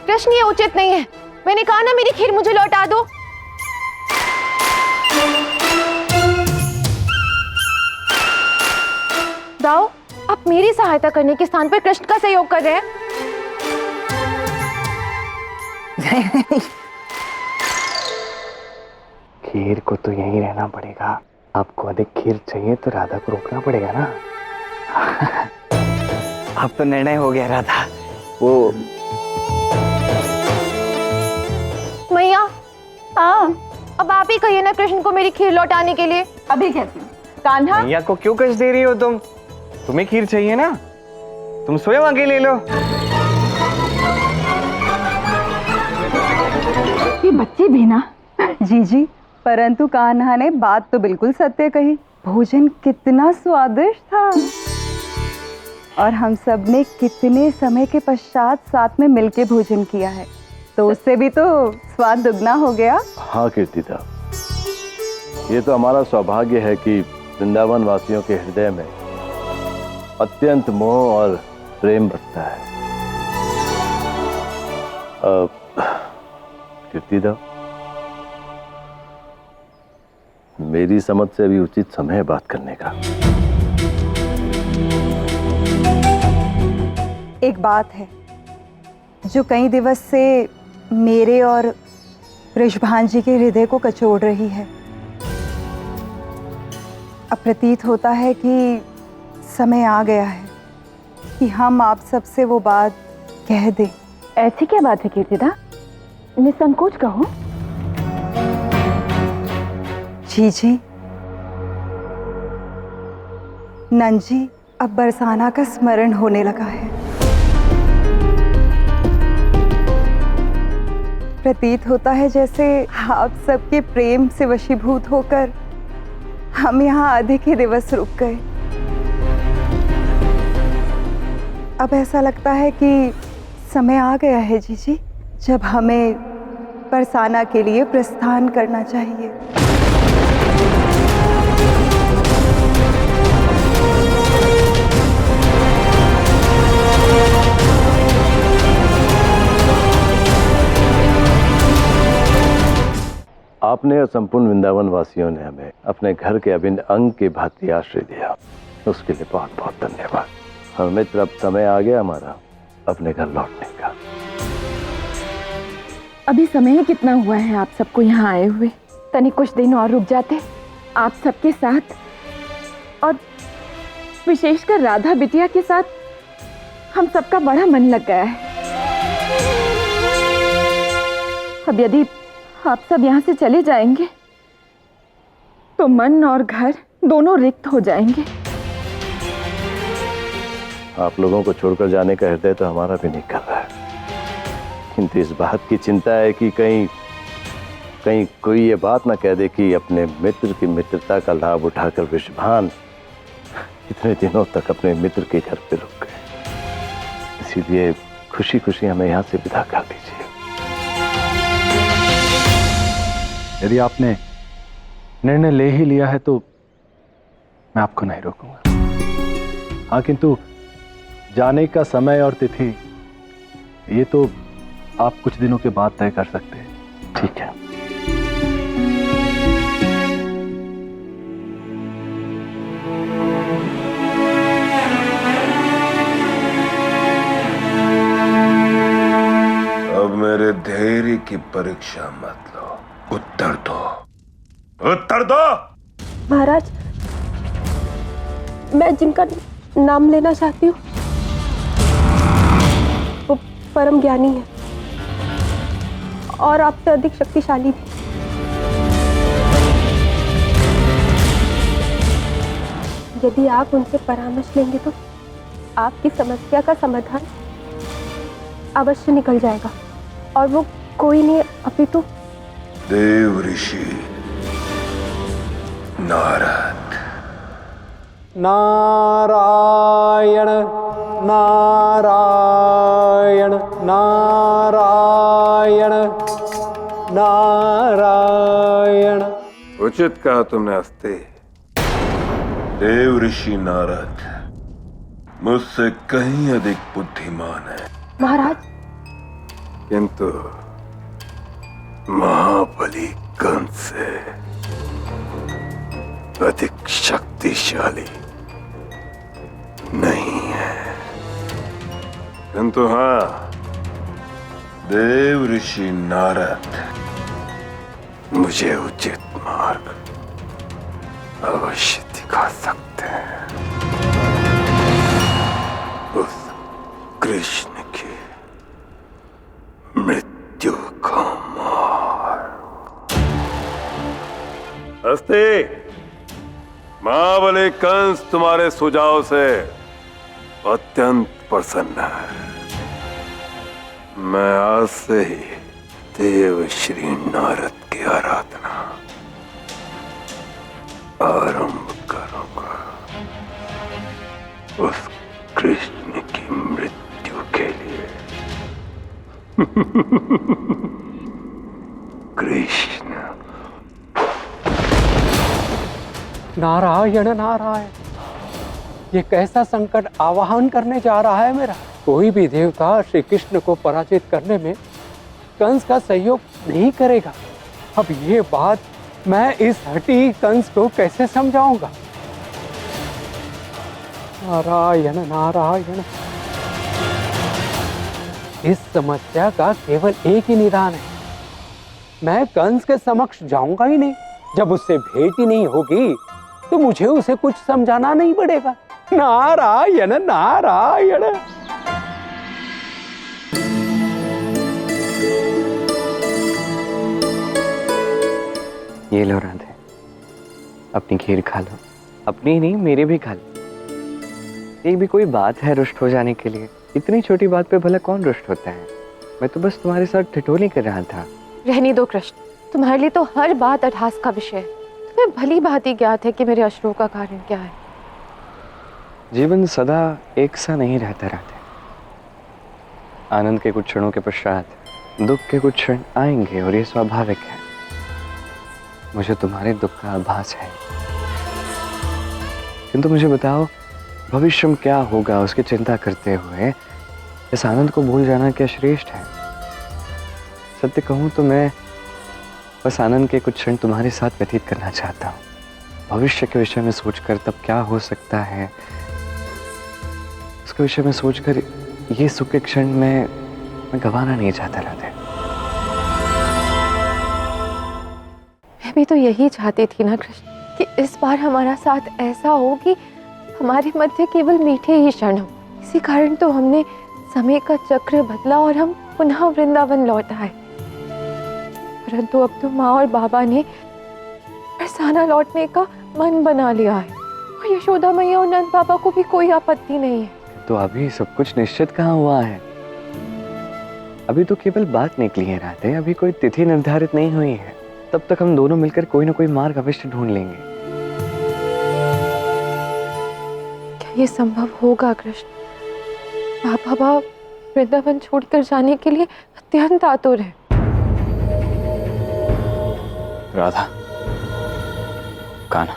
कृष्ण ये उचित नहीं है। मैंने कहा ना मेरी खीर मुझे लौटा दो। दाऊ, आप मेरी सहायता करने के स्थान पर कृष्ण का सहयोग कर रहे हैं। खीर को तो यहीं रहना पड़ेगा। आपको अधिक खीर चाहिए तो राधा को रोकना पड़ेगा ना। अब तो निर्णय हो गया राधा। वो मैया, हाँ, अब आप ही कहिए ना कृष्ण को मेरी खीर लौटाने के लिए। अभी कहती हूँ। कान्हा, मैया को क्यों कष्ट दे रही हो तुम? तुम्हें खीर चाहिए ना, तुम स्वयं आगे ले लो। ये बच्चे भी ना। जी, परंतु कान्हा ने बात तो बिल्कुल सत्य कही। भोजन कितना स्वादिष्ट था और हम सब ने कितने समय के पश्चात साथ में मिलके भोजन किया है, तो उससे भी तो स्वाद दुगना हो गया। हाँ कीर्तिदा, ये तो हमारा सौभाग्य है कि वृंदावन वासियों के हृदय में अत्यंत मोह और प्रेम बसता है। कीर्तिदा, मेरी समझ से अभी उचित समय है बात करने का। एक बात है जो कई दिवस से मेरे और ऋषभान जी के हृदय को कचोड़ रही है। अब प्रतीत होता है कि समय आ गया है कि हम आप सबसे वो बात कह दें। ऐसी क्या बात है कीर्तिदा? निसंकोच कहो। जी, नंजी, अब बरसाना का स्मरण होने लगा है। प्रतीत होता है जैसे आप सबके प्रेम से वशीभूत होकर हम यहाँ अधिक ही दिवस रुक गए। अब ऐसा लगता है कि समय आ गया है जीजी, जब हमें बरसाना के लिए प्रस्थान करना चाहिए। आपने और संपूर्ण वृंदावन वासियों ने हमें अपने घर के अभिन्न अंग के भांति आश्रय दिया, उसके लिए बहुत बहुत धन्यवाद। और मित्र, अब समय आ गया हमारा अपने घर लौटने का। अभी समय कितना हुआ है आप सबको यहाँ आए हुए? तनिक कुछ दिन और रुक जाते आप सबके साथ, और विशेषकर राधा बिटिया के साथ हम सबका बड़ा मन लग गया है। अब यदि आप सब यहाँ से चले जाएंगे तो मन और घर दोनों रिक्त हो जाएंगे। आप लोगों को छोड़कर जाने का हृदय तो हमारा भी नहीं कर रहा है, किंतु इस बात की चिंता है कि कहीं कोई ये बात ना कह दे कि अपने मित्र की मित्रता का लाभ उठाकर वृषभान इतने दिनों तक अपने मित्र के घर पे रुक गए। इसीलिए खुशी खुशी हमें यहाँ से विदा कर दीजिए। यदि आपने निर्णय ले ही लिया है तो मैं आपको नहीं रोकूंगा। हाँ, किंतु जाने का समय और तिथि ये तो आप कुछ दिनों के बाद तय कर सकते हैं। ठीक है। अब मेरे धैर्य की परीक्षा मत लो, उत्तर दो, उत्तर दो। महाराज, मैं जिनका नाम लेना चाहती हूँ वो परम ज्ञानी है और आपसे अधिक शक्तिशाली भी। यदि आप उनसे परामर्श लेंगे तो आपकी समस्या का समाधान अवश्य निकल जाएगा, और वो कोई नहीं अपितु देव ऋषि नारद। नारायण नारायण नारायण नारायण। उचित कहा तुमने अस्ते। देव ऋषि नारद मुझसे कहीं अधिक बुद्धिमान है। महाराज, किंतु महाबली कंस से अधिक शक्तिशाली नहीं है। किंतु हाँ, देव ऋषि नारद मुझे उचित मार्ग अवश्य दिखा सकते हैं। उस कृष्ण की मृत्यु का मार्ग। हस्ते, महाबली कंस तुम्हारे सुझाव से अत्यंत प्रसन्न है। मैं आज से ही देव श्री नारद की आराधना आरंभ करूंगा उस कृष्ण की मृत्यु के लिए। कृष्ण। नारायण नारायण, ये कैसा संकट आवाहन करने जा रहा है मेरा। कोई भी देवता श्री कृष्ण को पराजित करने में कंस का सहयोग नहीं करेगा। अब ये बात मैं इस हठी कंस को कैसे समझाऊंगा। नारायण नारायण, इस समस्या का केवल एक ही निदान है। मैं कंस के समक्ष जाऊंगा ही नहीं। जब उससे भेंट ही नहीं होगी तो मुझे उसे कुछ समझाना नहीं पड़ेगा। नारायण नारायण। ये लो राधे, अपनी खीर खा लो। अपनी नहीं, मेरे भी खा लो। ये भी कोई बात है रुष्ट हो जाने के लिए? इतनी छोटी बात पे भला कौन रुष्ट होता है? मैं तो बस तुम्हारे साथ ठिठोली कर रहा था। रहने दो कृष्ण, तुम्हारे लिए तो हर बात अट्ठास का विषय है। तुम्हें भली बात ही ज्ञात है कि मेरे अश्रुओं का कारण क्या है। जीवन सदा एक सा नहीं रहता राधे। आनंद के कुछ क्षणों के पश्चात दुख के कुछ क्षण आएंगे और ये स्वाभाविक है। मुझे तुम्हारे दुख का आभास है, किंतु मुझे बताओ, भविष्य में क्या होगा उसकी चिंता करते हुए इस आनंद को भूल जाना क्या श्रेष्ठ है? सत्य कहूं तो मैं बस आनंद के कुछ क्षण तुम्हारे साथ व्यतीत करना चाहता हूँ। भविष्य के विषय में सोचकर तब क्या हो सकता है उसके विषय में सोचकर ये सुख के क्षण मैं गंवाना नहीं चाहता राधे। मैं भी तो यही चाहती थी ना कृष्ण, कि इस बार हमारा साथ ऐसा हो कि हमारे मध्य केवल मीठे ही क्षण हो। इसी कारण तो हमने समय का चक्र बदला और हम पुनः वृंदावन लौट आए। परंतु अब तो माँ और बाबा ने बरसाना लौटने का मन बना लिया है और यशोदा मैया और नंद बाबा को भी कोई आपत्ति नहीं है। तो अभी सब कुछ निश्चित कहाँ हुआ है? अभी तो केवल बात निकली है राधे, अभी कोई तिथि निर्धारित नहीं हुई है। तब तक हम दोनों मिलकर कोई ना कोई मार्ग अवश्य ढूंढ लेंगे। क्या ये संभव होगा कृष्ण? माँ बाबा वृंदावन छोड़कर जाने के लिए अत्यंत आतुर है। राधा, कान्हा,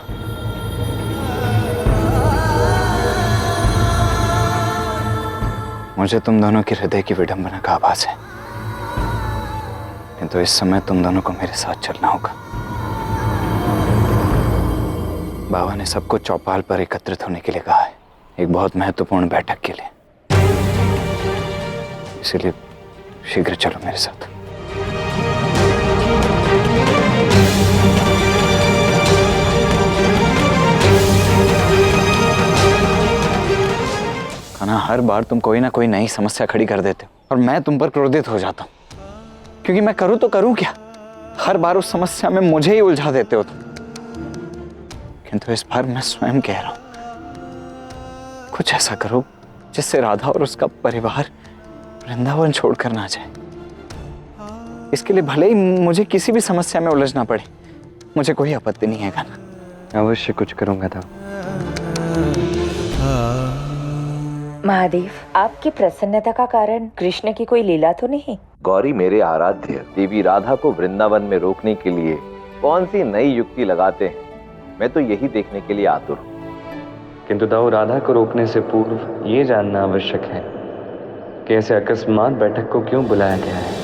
मुझे तुम दोनों की हृदय की विडंबना का आभास है, किंतु इस समय तुम दोनों को मेरे साथ चलना होगा। बाबा ने सबको चौपाल पर एकत्रित होने के लिए कहा है, एक बहुत महत्वपूर्ण बैठक के लिए। इसलिए शीघ्र चलो मेरे साथ। खाना, हर बार तुम कोई ना कोई नई समस्या खड़ी कर देते हो और मैं तुम पर क्रोधित हो जाता हूं, क्योंकि मैं करूं तो करूं क्या? हर बार उस समस्या में मुझे ही उलझा देते हो तुम। किंतु इस बार मैं स्वयं कह रहा हूं, कुछ ऐसा करो जिससे राधा और उसका परिवार वृंदावन छोड़कर ना जाए। इसके लिए भले ही मुझे किसी भी समस्या में उलझना पड़े, मुझे कोई आपत्ति नहीं है गाना। अवश्य कुछ करूंगा था। महादेव, आपकी प्रसन्नता का कारण कृष्ण की कोई लीला तो नहीं? गौरी, मेरे आराध्य देवी राधा को वृंदावन में रोकने के लिए कौन सी नई युक्ति लगाते हैं, मैं तो यही देखने के लिए आतुर हूं। किंतु दाऊ, राधा को रोकने से पूर्व ये जानना आवश्यक है कि ऐसे अकस्मात बैठक को क्यों बुलाया गया है।